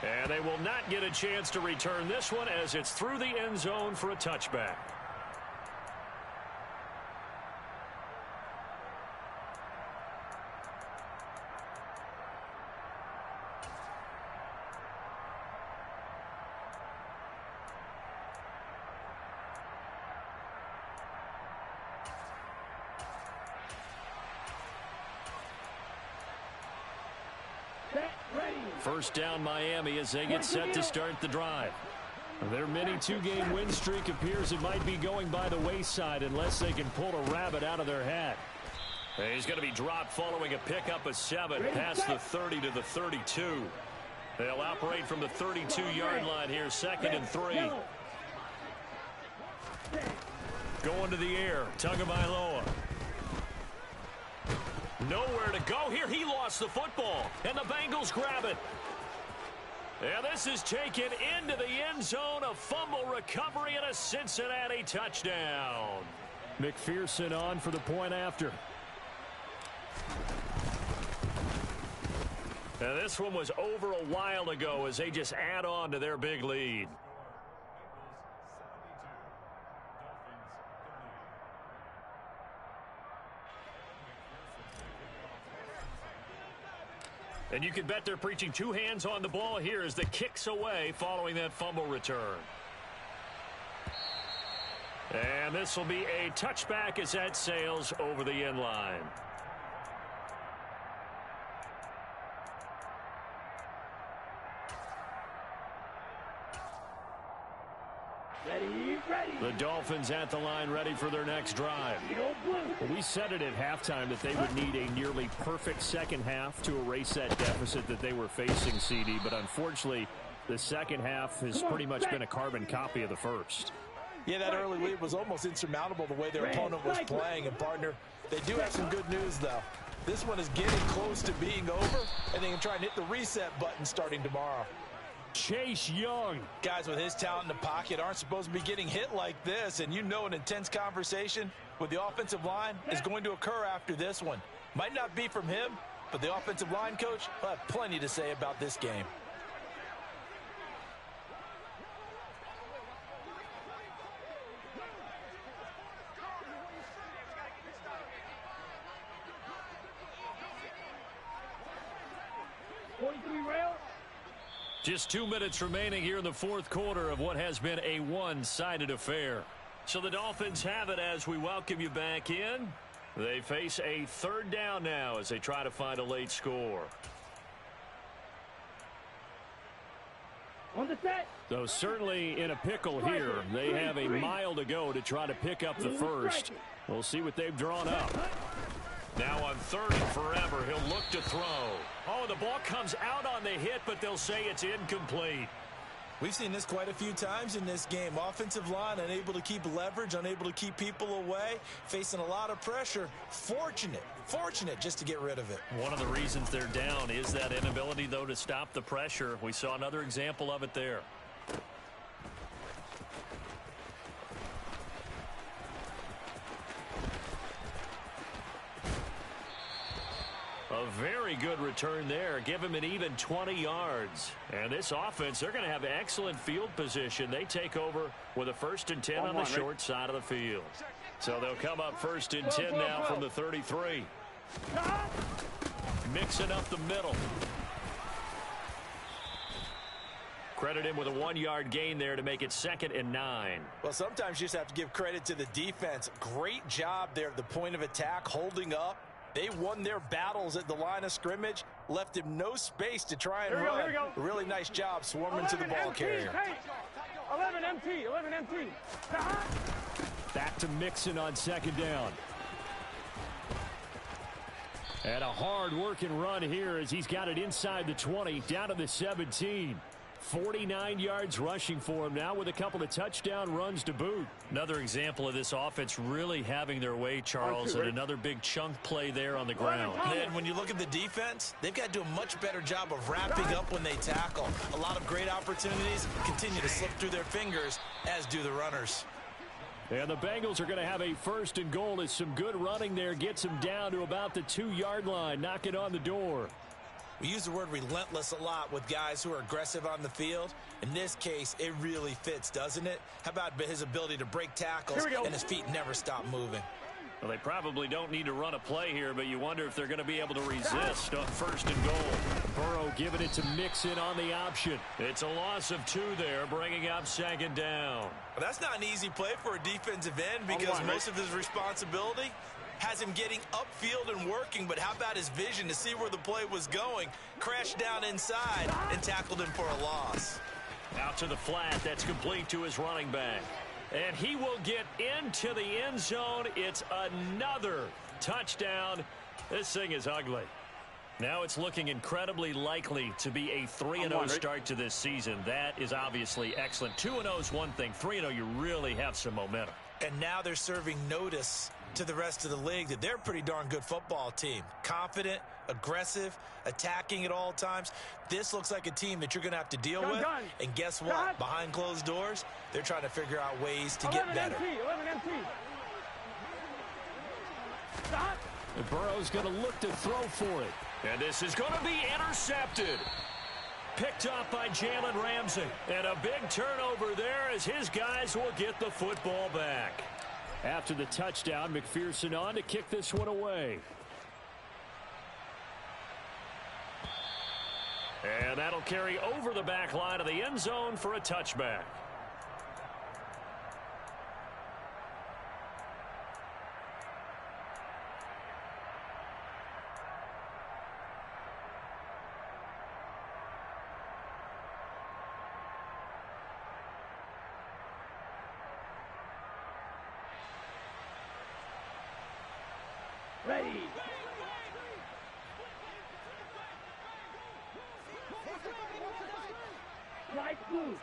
And they will not get a chance to return this one as it's through the end zone for a touchback. First down Miami as they get set to start the drive. Their mini two-game win streak appears it might be going by the wayside unless they can pull a rabbit out of their hat. He's going to be dropped following a pickup of 7 past the 30 to the 32. They'll operate from the 32-yard line here, 2nd and 3. Going to the air, Tagovailoa. Nowhere to go here. He lost the football, and the Bengals grab it. And this is taken into the end zone. A fumble recovery and a Cincinnati touchdown. McPherson on for the point after. And this one was over a while ago as they just add on to their big lead. And you can bet they're preaching 2 hands on the ball here as the kick's away following that fumble return. And this will be a touchback as that sails over the end line. The Dolphins at the line ready for their next drive. Well, we said it at halftime that they would need a nearly perfect second half to erase that deficit that they were facing, CD. But unfortunately, the second half has pretty much been a carbon copy of the first. Yeah, that early lead was almost insurmountable the way their opponent was playing. And, partner, they do have some good news, though. This one is getting close to being over, and they can try and hit the reset button starting tomorrow. Chase Young. Guys with his talent in the pocket aren't supposed to be getting hit like this, and you know an intense conversation with the offensive line is going to occur after this one. Might not be from him, but the offensive line coach will have plenty to say about this game. Just 2 minutes remaining here in the fourth quarter of what has been a one-sided affair. So the Dolphins have it as we welcome you back in. They face a third down now as they try to find a late score. On the set. So certainly in a pickle here. They have a mile to go to try to pick up the first. We'll see what they've drawn up. Now on 3rd and forever, he'll look to throw. Oh, the ball comes out on the hit, but they'll say it's incomplete. We've seen this quite a few times in this game. Offensive line unable to keep leverage, unable to keep people away, facing a lot of pressure. Fortunate just to get rid of it. One of the reasons they're down is that inability, though, to stop the pressure. We saw another example of it there. A very good return there. Give him an even 20 yards. And this offense, they're going to have excellent field position. They take over with a 1st and 10 on the short side of the field. So they'll come up 1st and 10 now from the 33. Mixing up the middle. Credit him with a 1-yard gain there to make it 2nd and 9. Well, sometimes you just have to give credit to the defense. Great job there at the point of attack, holding up. They won their battles at the line of scrimmage, left him no space to try and run. Here we go. A really nice job swarming to the ball carrier. 11 MT, 11 MT. Back to Mixon on 2nd down. And a hard-working run here as he's got it inside the 20, down to the 17. 49 yards rushing for him now with a couple of touchdown runs to boot. Another example of this offense really having their way, Charles, and another big chunk play there on the ground. And when you look at the defense, they've got to do a much better job of wrapping up when they tackle. A lot of great opportunities continue to slip through their fingers, as do the runners. And the Bengals are going to have a 1st and goal as some good running there gets them down to about the 2-yard line, knocking on the door. We use the word relentless a lot with guys who are aggressive on the field. In this case, it really fits, doesn't it? How about his ability to break tackles and his feet never stop moving? Well, they probably don't need to run a play here, but you wonder if they're going to be able to resist on 1st and goal. Burrow giving it to Mixon on the option. It's a loss of 2 there, bringing up 2nd down. Well, that's not an easy play for a defensive end because most of his responsibility has him getting upfield and working, but how about his vision to see where the play was going, crashed down inside, and tackled him for a loss. Out to the flat. That's complete to his running back. And he will get into the end zone. It's another touchdown. This thing is ugly. Now it's looking incredibly likely to be a 3-0 start to this season. That is obviously excellent. 2-0 is one thing. 3-0, you really have some momentum. And now they're serving notice to the rest of the league that they're a pretty darn good football team. Confident, aggressive, attacking at all times. This looks like a team that you're going to have to deal with. And guess what? Behind closed doors, they're trying to figure out ways to get better. 11 MT. Stop. And Burrow's going to look to throw for it. And this is going to be intercepted. Picked up by Jalen Ramsey. And a big turnover there as his guys will get the football back. After the touchdown, McPherson on to kick this one away. And that'll carry over the back line of the end zone for a touchback. Ready. Right move.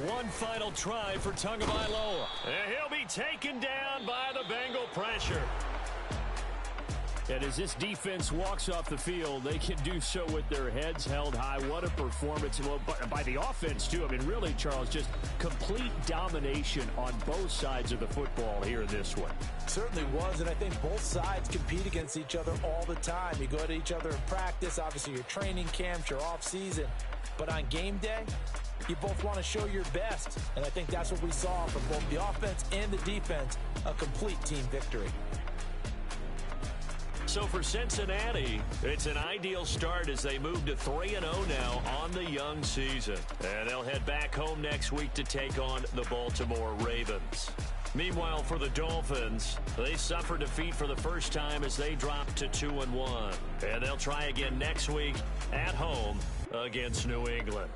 One final try for Tagovailoa. And he'll be taken down by the Bengal pressure. And as this defense walks off the field, they can do so with their heads held high. What a performance. Well, by the offense, too. I mean, really, Charles, just complete domination on both sides of the football here in this one. Certainly was, and I think both sides compete against each other all the time. You go to each other in practice, obviously your training camps, your off-season. But on game day, you both want to show your best. And I think that's what we saw from both the offense and the defense, a complete team victory. So for Cincinnati, it's an ideal start as they move to 3-0 now on the young season. And they'll head back home next week to take on the Baltimore Ravens. Meanwhile, for the Dolphins, they suffer defeat for the first time as they drop to 2-1. And they'll try again next week at home against New England.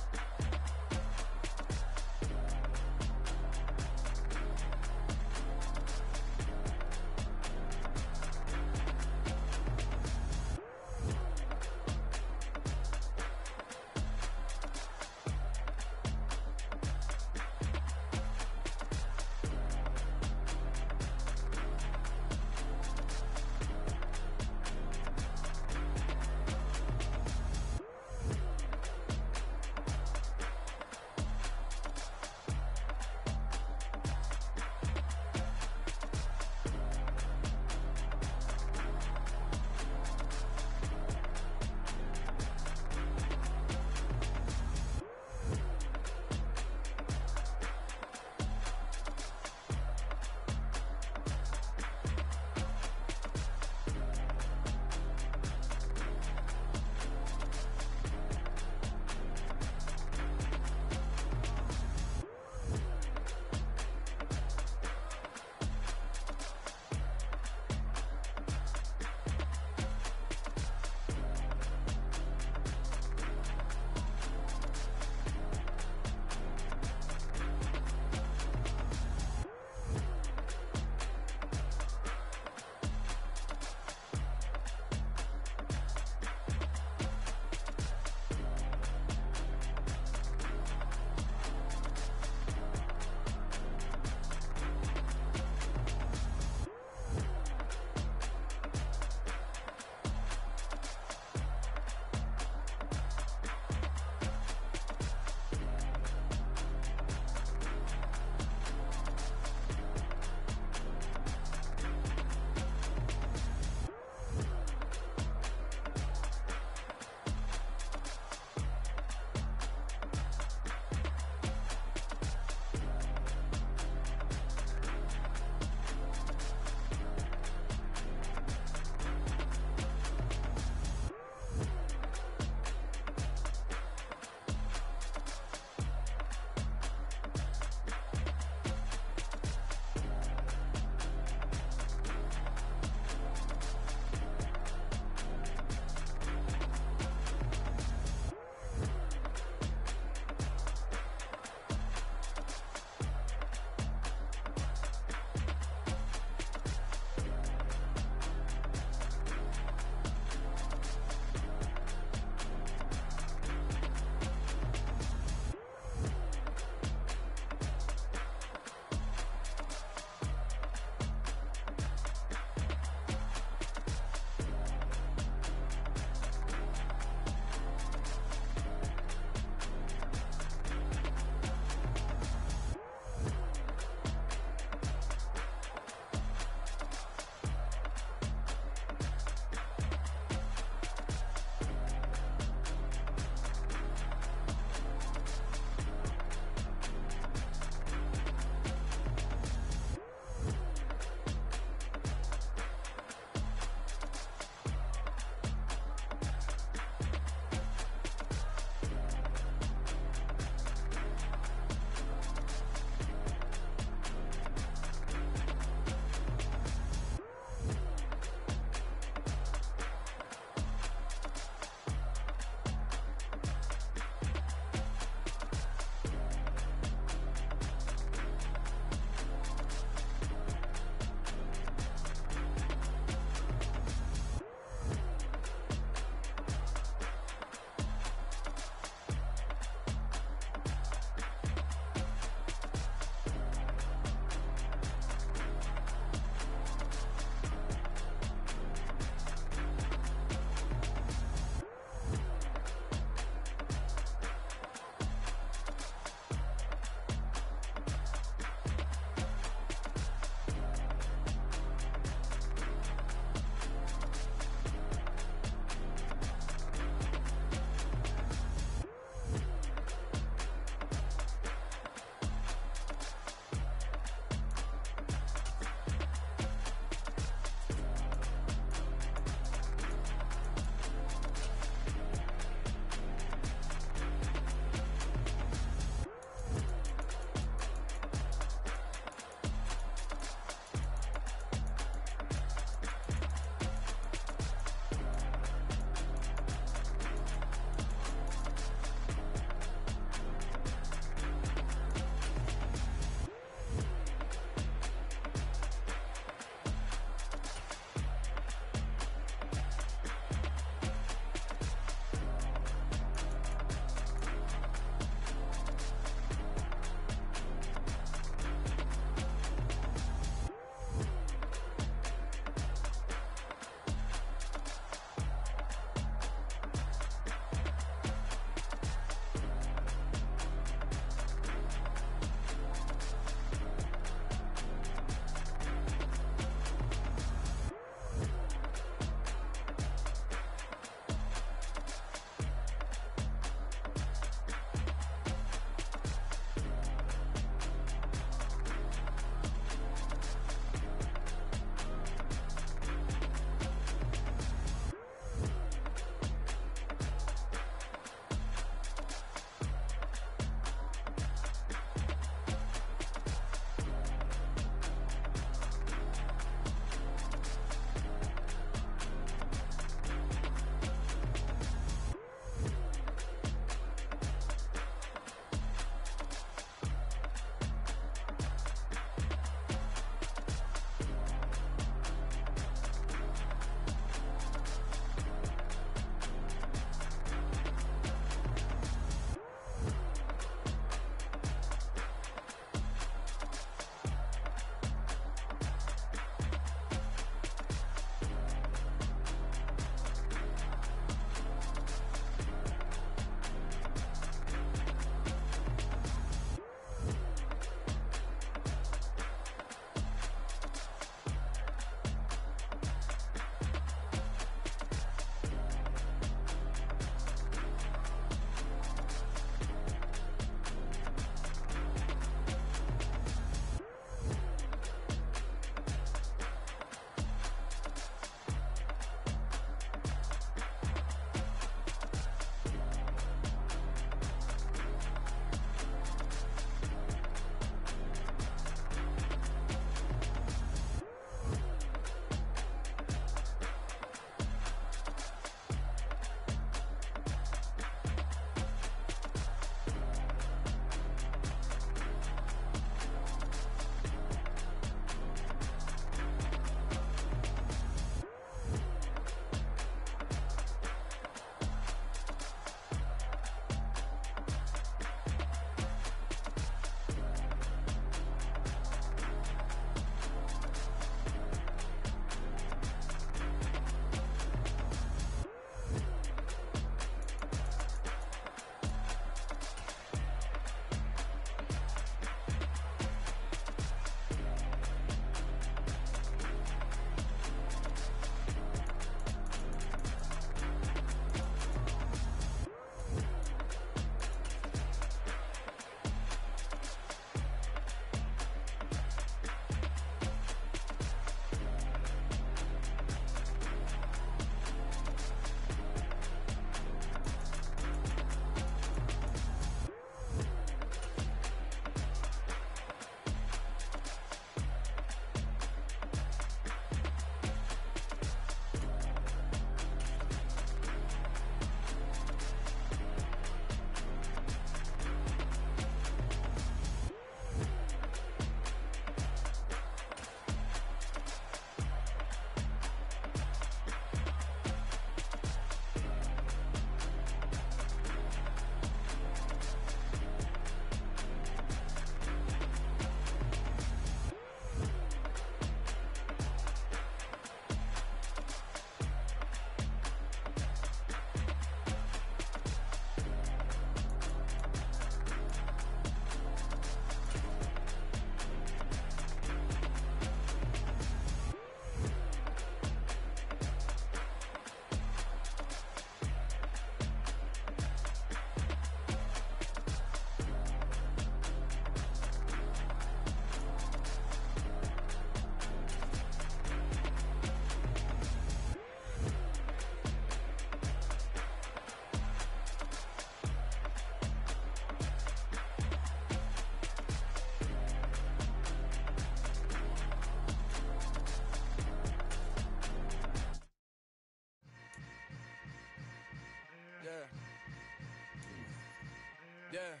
Yeah.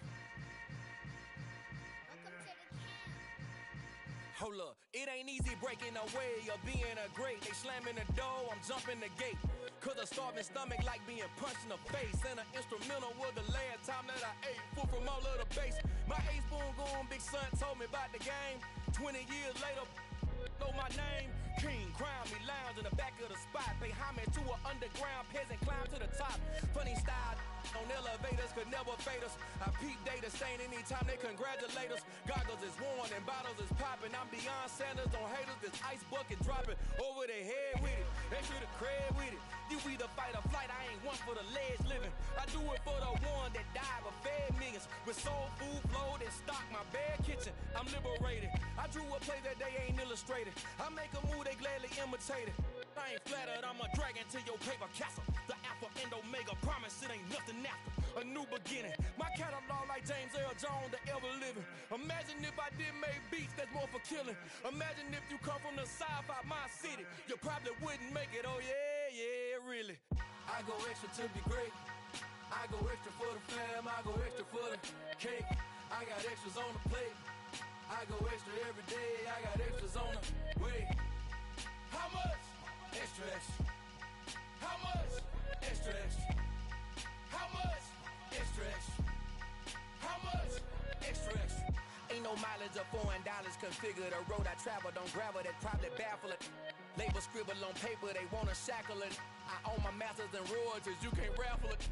Hold up, it ain't easy breaking away or being a great. They slamming the door, I'm jumping the gate. Cause a starving stomach like being punched in the face. And an instrumental was the last time that I ate. Full from all of the bass. My ace boom goon, big son told me about the game. 20 years later, know my name. King, crown me, lounge in the back of the spot. Pay homage to an underground peasant, climb to the top. Funny style on elevators could never fade us. I peep data stain anytime they congratulate us. Goggles is worn and bottles is popping. I'm beyond Sanders on haters. This ice bucket dropping over their head with it. Extra the cred with it. You either fight or flight. I ain't one for the ledge living. I do it for the one that died but fed millions. With soul food flowed and stock my bare kitchen. I'm liberated. I drew a play that they ain't illustrated. I make a move they gladly imitate it. I ain't flattered, I'm a dragon to your paper castle. The Alpha and Omega, promise it ain't nothing after. A new beginning. My catalog like James Earl Jones, the ever living. Imagine if I did make beats that's more for killing. Imagine if you come from the south out my city. You probably wouldn't make it, oh yeah, really. I go extra to be great. I go extra for the fam, I go extra for the cake. I got extras on the plate. I go extra every day, I got extras on the way. How much? Extra, extra. How much? Extra, extra. How much? Extra, extra. How much? Extra, extra. Ain't no mileage of $4 configure the road I travel. Don't gravel that probably baffle it. Label scribble on paper, they wanna shackle it. I own my masters and royalties, you can't raffle it.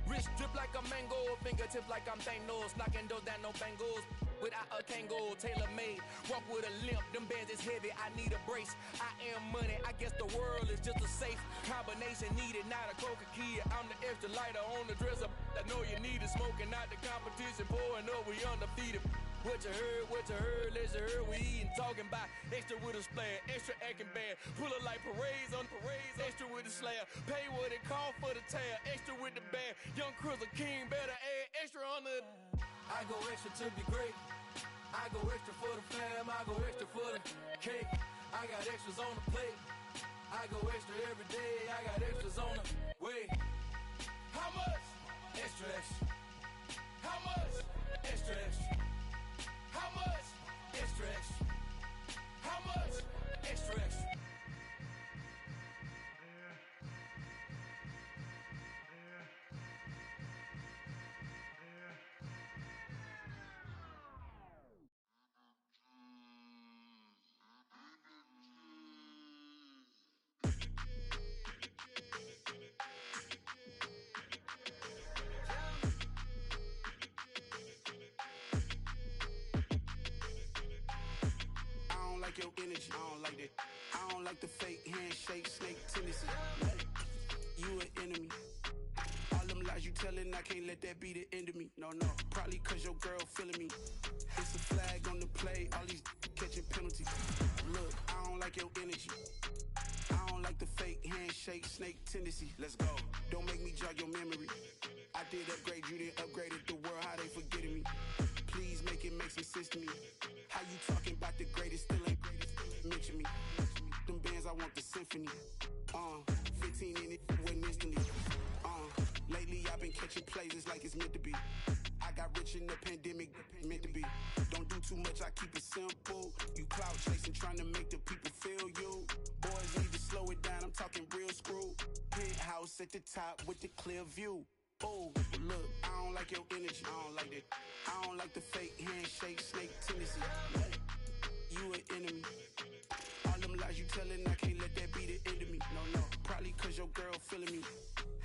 Wrist drip like a mango, fingertips like I'm Thanos, knocking those down no bangles. Without a Kango, tailor-made, walk with a limp, them bands is heavy, I need a brace. I am money, I guess the world is just a safe combination needed, not a coca key. I'm the extra lighter on the dresser, I know you need it, smoking out the competition, pouring up, we undefeated. What you heard, let's you heard, we eating, talking about extra with a splash, extra acting bad, pull it like parades on parades, extra with the slab, pay what it cost for the tab, extra with the bag, young Cruiser King, better add extra on the... I go extra to be great. I go extra for the fam, I go extra for the cake. I got extras on the plate. I go extra every day, I got extras on the way. How much? Extra, extra. How much? Extra, extra. How much? Extra, extra. How much? Extra, extra. Your energy, I don't like that. I don't like the fake handshake, snake tendency. You an enemy. All them lies you telling, I can't let that be the end of me. No, probably cause your girl feeling me. It's a flag on the play, all these catching penalties. Look, I don't like your energy. I don't like the fake handshake, snake tendency. Let's go. Don't make me jog your memory. I did upgrade, you didn't upgrade it. The world, how they forgetting me. Please make it make some sense to me. How you talking about the greatest, still ain't greatest? Mention me. Them bands, I want the symphony. 15 in it, went instantly. Lately I've been catching plays, it's like it's meant to be. I got rich in the pandemic, meant to be. Don't do too much, I keep it simple. You clout chasing, trying to make the people feel you. Boys need to slow it down, I'm talking real screw. Penthouse at the top with the clear view. Oh, look, I don't like your energy. I don't like that. I don't like the fake handshake, snake tendency. You an enemy. All them lies you telling, I can't let that be the end of me. No, probably cause your girl feeling me.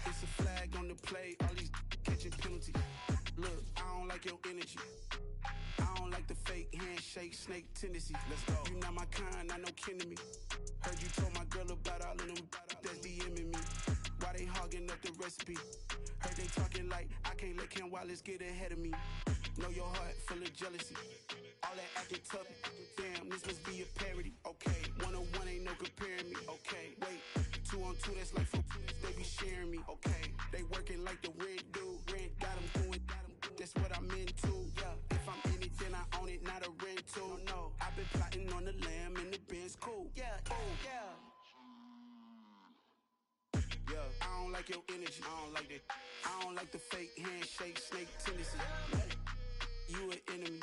It's a flag on the play, all these catching penalties. Look, I don't like your energy. I don't like the fake handshake, snake tendency. Let's go. You not my kind, not no kin to me. Heard you told my girl about all of them that's DMing me. Why they hogging up the recipe? Heard they talking like I can't let Ken Wallace get ahead of me. Know your heart full of jealousy. All that acting tough, damn, this must be a parody. Okay, 1-on-1 ain't no comparing me. Okay, wait, 2-on-2, that's like 4, they be sharing me. Okay, they working like the rent do. Rent got them doing, that's what I'm into. Yeah, if I'm in it, then I own it, not a rental. No, I've been plotting on the lamb and the Benz cool. Yeah, yeah. Yeah, I don't like your energy. I don't like that. I don't like like the fake handshake, snake tendency. You an enemy.